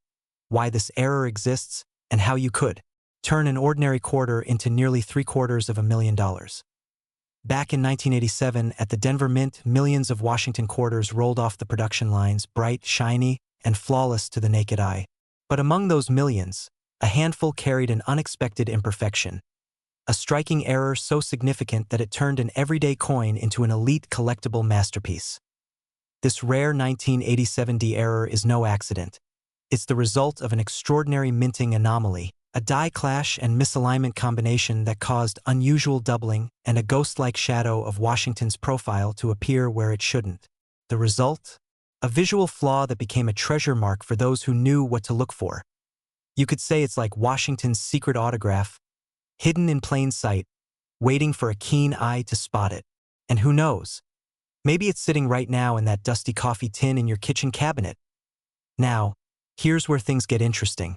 why this error exists, and how you could turn an ordinary quarter into nearly $750,000. Back in 1987, at the Denver Mint, millions of Washington quarters rolled off the production lines, bright, shiny, and flawless to the naked eye. But among those millions, a handful carried an unexpected imperfection, a striking error so significant that it turned an everyday coin into an elite collectible masterpiece. This rare 1987 D error is no accident. It's the result of an extraordinary minting anomaly, a die clash and misalignment combination that caused unusual doubling and a ghost-like shadow of Washington's profile to appear where it shouldn't. The result? A visual flaw that became a treasure mark for those who knew what to look for. You could say it's like Washington's secret autograph, hidden in plain sight, waiting for a keen eye to spot it. And who knows? Maybe it's sitting right now in that dusty coffee tin in your kitchen cabinet. Now, here's where things get interesting.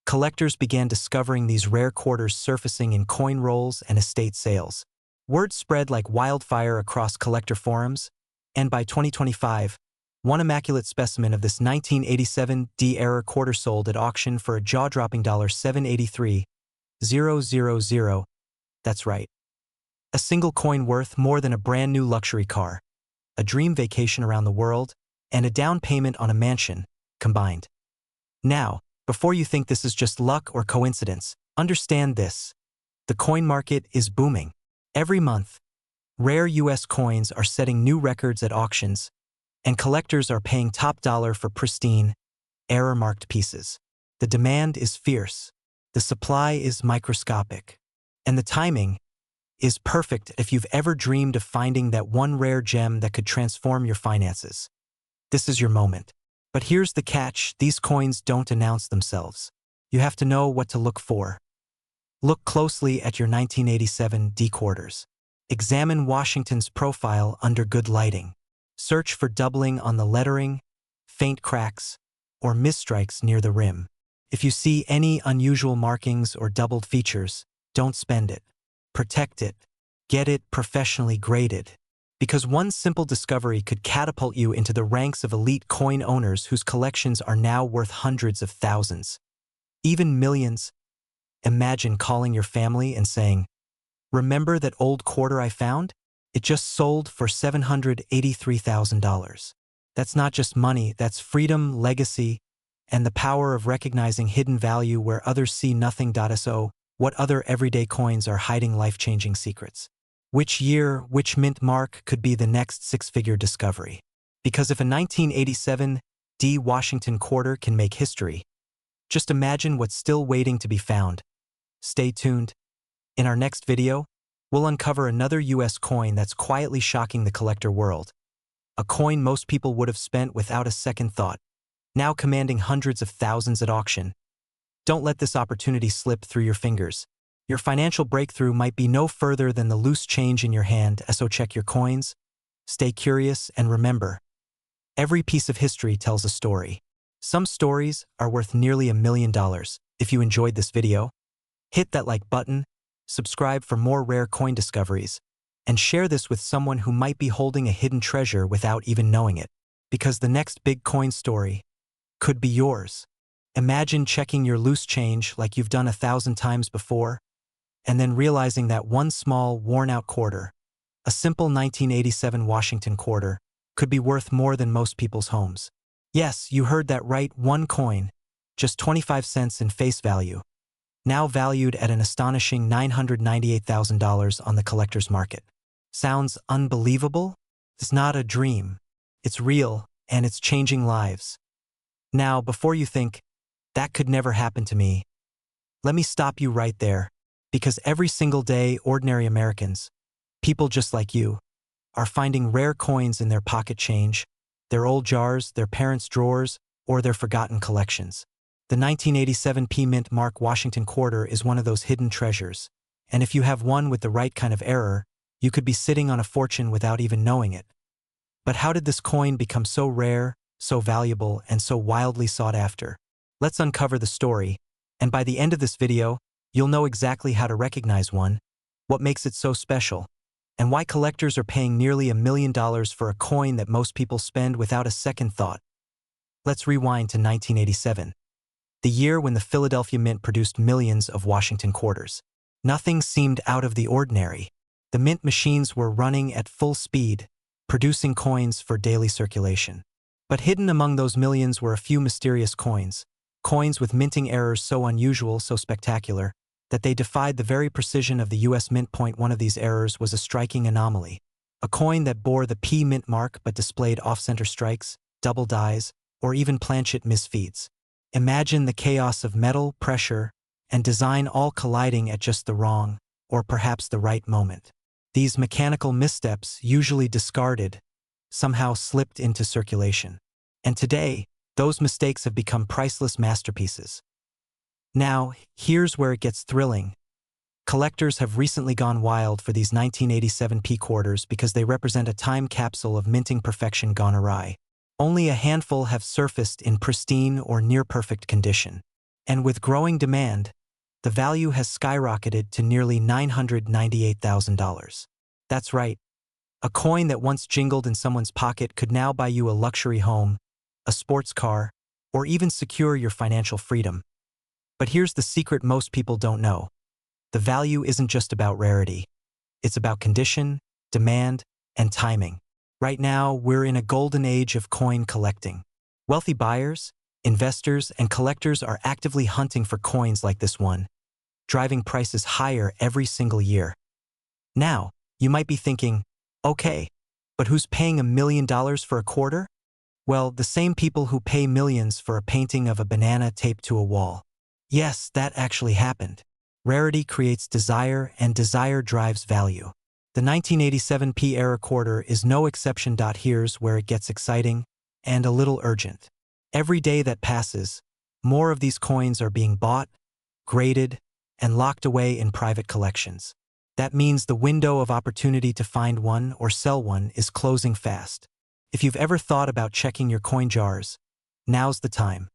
Collectors began discovering these rare quarters surfacing in coin rolls and estate sales. Word spread like wildfire across collector forums, and by 2025, one immaculate specimen of this 1987 D error quarter sold at auction for a jaw-dropping $783,000. That's right. A single coin worth more than a brand new luxury car, a dream vacation around the world, and a down payment on a mansion, combined. Now, before you think this is just luck or coincidence, understand this. The coin market is booming. Every month, rare U.S. coins are setting new records at auctions, and collectors are paying top dollar for pristine, error-marked pieces. The demand is fierce, the supply is microscopic, and the timing is perfect if you've ever dreamed of finding that one rare gem that could transform your finances. This is your moment. But here's the catch, these coins don't announce themselves. You have to know what to look for. Look closely at your 1987 D quarters. Examine Washington's profile under good lighting. Search for doubling on the lettering, faint cracks, or misstrikes near the rim. If you see any unusual markings or doubled features, don't spend it. Protect it. Get it professionally graded. Because one simple discovery could catapult you into the ranks of elite coin owners whose collections are now worth hundreds of thousands, even millions. Imagine calling your family and saying, "Remember that old quarter I found? It just sold for $783,000. That's not just money, that's freedom, legacy, and the power of recognizing hidden value where others see nothing. So, what other everyday coins are hiding life-changing secrets? Which year, which mint mark could be the next six-figure discovery? Because if a 1987 D Washington quarter can make history, just imagine what's still waiting to be found. Stay tuned. In our next video, we'll uncover another U.S. coin that's quietly shocking the collector world. A coin most people would have spent without a second thought, now commanding hundreds of thousands at auction. Don't let this opportunity slip through your fingers. Your financial breakthrough might be no further than the loose change in your hand. So check your coins, stay curious, and remember, every piece of history tells a story. Some stories are worth nearly $1 million. If you enjoyed this video, hit that like button, subscribe for more rare coin discoveries, and share this with someone who might be holding a hidden treasure without even knowing it. Because the next big coin story could be yours. Imagine checking your loose change like you've done 1,000 times before, and then realizing that one small, worn-out quarter, a simple 1987 Washington quarter, could be worth more than most people's homes. Yes, you heard that right, one coin, just 25 cents in face value, now valued at an astonishing $998,000 on the collector's market. Sounds unbelievable? It's not a dream. It's real, and it's changing lives. Now, before you think, that could never happen to me, let me stop you right there. Because every single day, ordinary Americans, people just like you, are finding rare coins in their pocket change, their old jars, their parents' drawers, or their forgotten collections. The 1987 P Mint Mark Washington quarter is one of those hidden treasures, And if you have one with the right kind of error, you could be sitting on a fortune without even knowing it. But how did this coin become so rare, so valuable, and so wildly sought after? Let's uncover the story, and by the end of this video, you'll know exactly how to recognize one, what makes it so special, and why collectors are paying nearly $1 million for a coin that most people spend without a second thought. Let's rewind to 1987, the year when the Philadelphia Mint produced millions of Washington quarters. Nothing seemed out of the ordinary. The mint machines were running at full speed, producing coins for daily circulation. But hidden among those millions were a few mysterious coins with minting errors so unusual, so spectacular, that they defied the very precision of the U.S. Mint. One of these errors was a striking anomaly. A coin that bore the P mint mark but displayed off-center strikes, double dies, or even planchet misfeeds. Imagine the chaos of metal, pressure, and design all colliding at just the wrong, or perhaps the right moment. These mechanical missteps, usually discarded, somehow slipped into circulation. And today, those mistakes have become priceless masterpieces. Now, here's where it gets thrilling. Collectors have recently gone wild for these 1987 P quarters because they represent a time capsule of minting perfection gone awry. Only a handful have surfaced in pristine or near-perfect condition. And with growing demand, the value has skyrocketed to nearly $998,000. That's right. A coin that once jingled in someone's pocket could now buy you a luxury home, a sports car, or even secure your financial freedom. But here's the secret most people don't know. The value isn't just about rarity. It's about condition, demand, and timing. Right now, we're in a golden age of coin collecting. Wealthy buyers, investors, and collectors are actively hunting for coins like this one, driving prices higher every single year. Now, you might be thinking, okay, but who's paying $1 million for a quarter? Well, the same people who pay millions for a painting of a banana taped to a wall. Yes, that actually happened. Rarity creates desire, and desire drives value. The 1987 P era quarter is no exception. Here's where it gets exciting and a little urgent. Every day that passes, more of these coins are being bought, graded, and locked away in private collections. That means the window of opportunity to find one or sell one is closing fast. If you've ever thought about checking your coin jars, now's the time.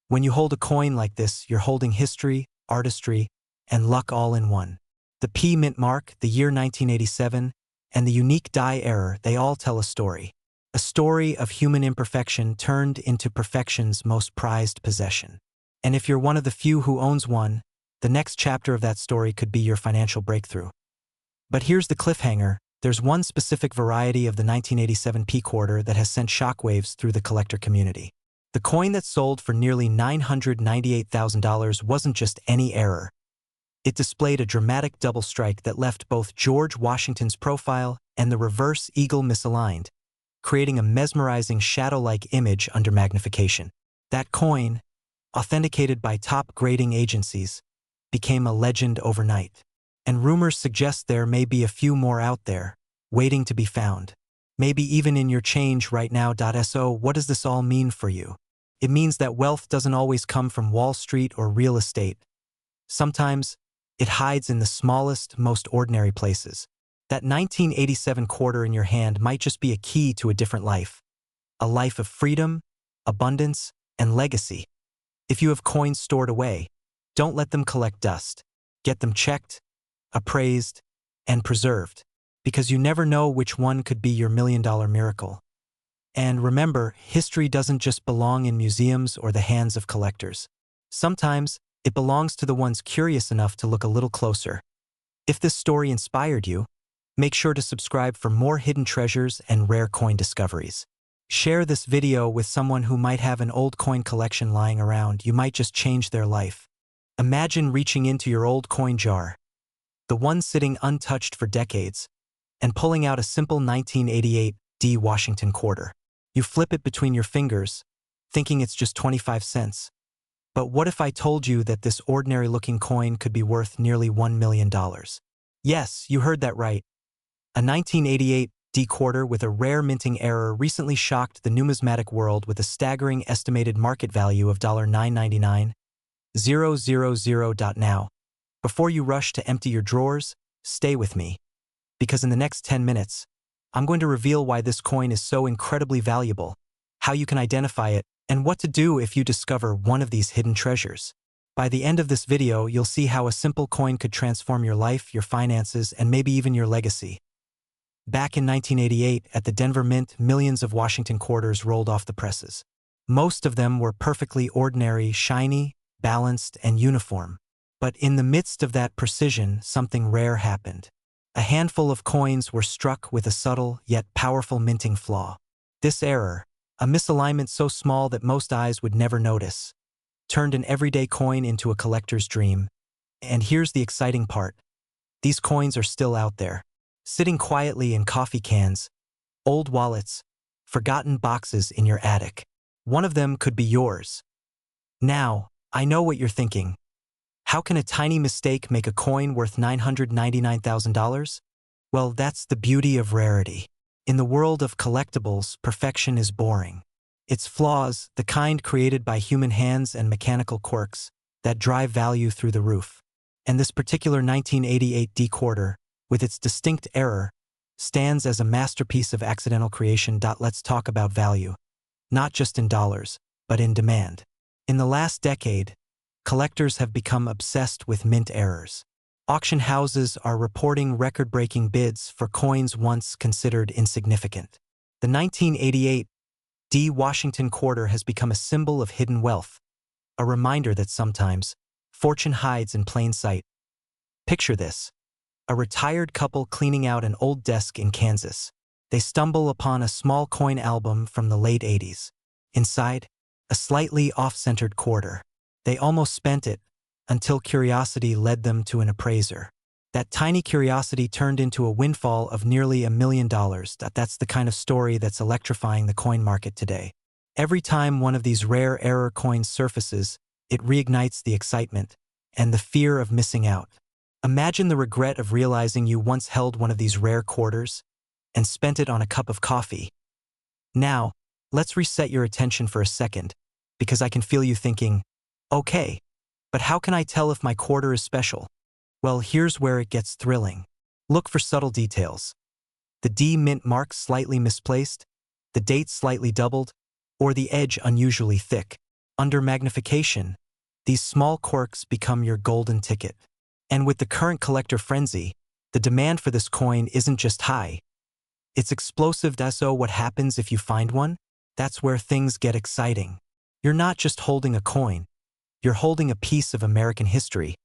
When you hold a coin like this, you're holding history, artistry, and luck all in one. The P mint mark, the year 1987, and the unique die error, they all tell a story. A story of human imperfection turned into perfection's most prized possession. And if you're one of the few who owns one, the next chapter of that story could be your financial breakthrough. But here's the cliffhanger. There's one specific variety of the 1987 P quarter that has sent shockwaves through the collector community. The coin that sold for nearly $998,000 wasn't just any error. It displayed a dramatic double strike that left both George Washington's profile and the reverse eagle misaligned, creating a mesmerizing shadow-like image under magnification. That coin, authenticated by top grading agencies, became a legend overnight. And rumors suggest there may be a few more out there, waiting to be found. Maybe even in your change right now. So what does this all mean for you? It means that wealth doesn't always come from Wall Street or real estate. Sometimes, it hides in the smallest, most ordinary places. That 1987 quarter in your hand might just be a key to a different life. A life of freedom, abundance, and legacy. If you have coins stored away, don't let them collect dust. Get them checked, appraised, and preserved, because you never know which one could be your $1 million miracle. And remember, history doesn't just belong in museums or the hands of collectors. Sometimes, it belongs to the ones curious enough to look a little closer. If this story inspired you, make sure to subscribe for more hidden treasures and rare coin discoveries. Share this video with someone who might have an old coin collection lying around. You might just change their life. Imagine reaching into your old coin jar, the one sitting untouched for decades, and pulling out a simple 1988 D Washington quarter. You flip it between your fingers, thinking it's just 25 cents. But what if I told you that this ordinary-looking coin could be worth nearly $1 million? Yes, you heard that right. A 1988 D quarter with a rare minting error recently shocked the numismatic world with a staggering estimated market value of $999,000. Now, Before you rush to empty your drawers, stay with me, because in the next 10 minutes, I'm going to reveal why this coin is so incredibly valuable, how you can identify it, and what to do if you discover one of these hidden treasures. By the end of this video, you'll see how a simple coin could transform your life, your finances, and maybe even your legacy. Back in 1988, at the Denver Mint, millions of Washington quarters rolled off the presses. Most of them were perfectly ordinary, shiny, balanced, and uniform. But in the midst of that precision, something rare happened. A handful of coins were struck with a subtle yet powerful minting flaw. This error, a misalignment so small that most eyes would never notice, turned an everyday coin into a collector's dream. And here's the exciting part. These coins are still out there, sitting quietly in coffee cans, old wallets, forgotten boxes in your attic. One of them could be yours. Now, I know what you're thinking. How can a tiny mistake make a coin worth $999,000? Well, that's the beauty of rarity. In the world of collectibles, perfection is boring. It's flaws, the kind created by human hands and mechanical quirks, that drive value through the roof. And this particular 1988 D quarter, with its distinct error, stands as a masterpiece of accidental creation. Let's talk about value. Not just in dollars, but in demand. In the last decade, collectors have become obsessed with mint errors. Auction houses are reporting record-breaking bids for coins once considered insignificant. The 1988 D Washington quarter has become a symbol of hidden wealth, a reminder that sometimes fortune hides in plain sight. Picture this: a retired couple cleaning out an old desk in Kansas. They stumble upon a small coin album from the late 80s. Inside, a slightly off-centered quarter. They almost spent it, until curiosity led them to an appraiser. That tiny curiosity turned into a windfall of nearly $1 million. That's the kind of story that's electrifying the coin market today. Every time one of these rare error coins surfaces, it reignites the excitement and the fear of missing out. Imagine the regret of realizing you once held one of these rare quarters and spent it on a cup of coffee. Now, let's reset your attention for a second, because I can feel you thinking, okay, but how can I tell if my quarter is special? Well, here's where it gets thrilling. Look for subtle details. The D mint mark slightly misplaced, the date slightly doubled, or the edge unusually thick. Under magnification, these small quirks become your golden ticket. And with the current collector frenzy, the demand for this coin isn't just high. It's explosive. So what happens if you find one? That's where things get exciting. You're not just holding a coin. You're holding a piece of American history,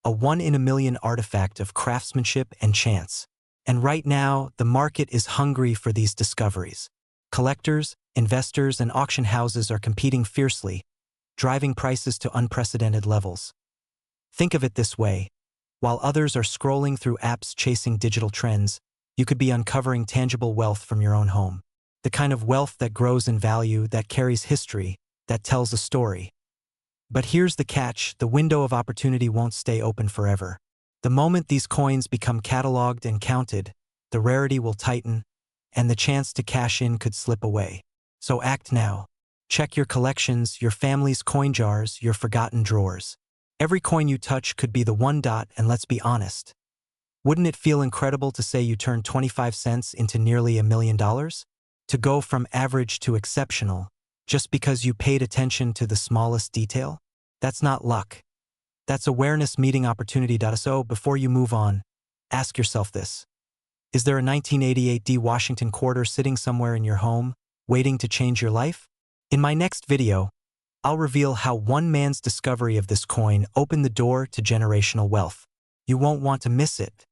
a one-in-a-million artifact of craftsmanship and chance. And right now, the market is hungry for these discoveries. Collectors, investors, and auction houses are competing fiercely, driving prices to unprecedented levels. Think of it this way: while others are scrolling through apps chasing digital trends, you could be uncovering tangible wealth from your own home. The kind of wealth that grows in value, that carries history, that tells a story. But here's the catch: the window of opportunity won't stay open forever. The moment these coins become cataloged and counted, the rarity will tighten, and the chance to cash in could slip away. So act now. Check your collections, your family's coin jars, your forgotten drawers. Every coin you touch could be the one. And let's be honest. Wouldn't it feel incredible to say you turned 25 cents into nearly $1 million? To go from average to exceptional, just because you paid attention to the smallest detail? That's not luck. That's awareness meeting opportunity. So before you move on, ask yourself this: is there a 1988 D Washington quarter sitting somewhere in your home, waiting to change your life? In my next video, I'll reveal how one man's discovery of this coin opened the door to generational wealth. You won't want to miss it.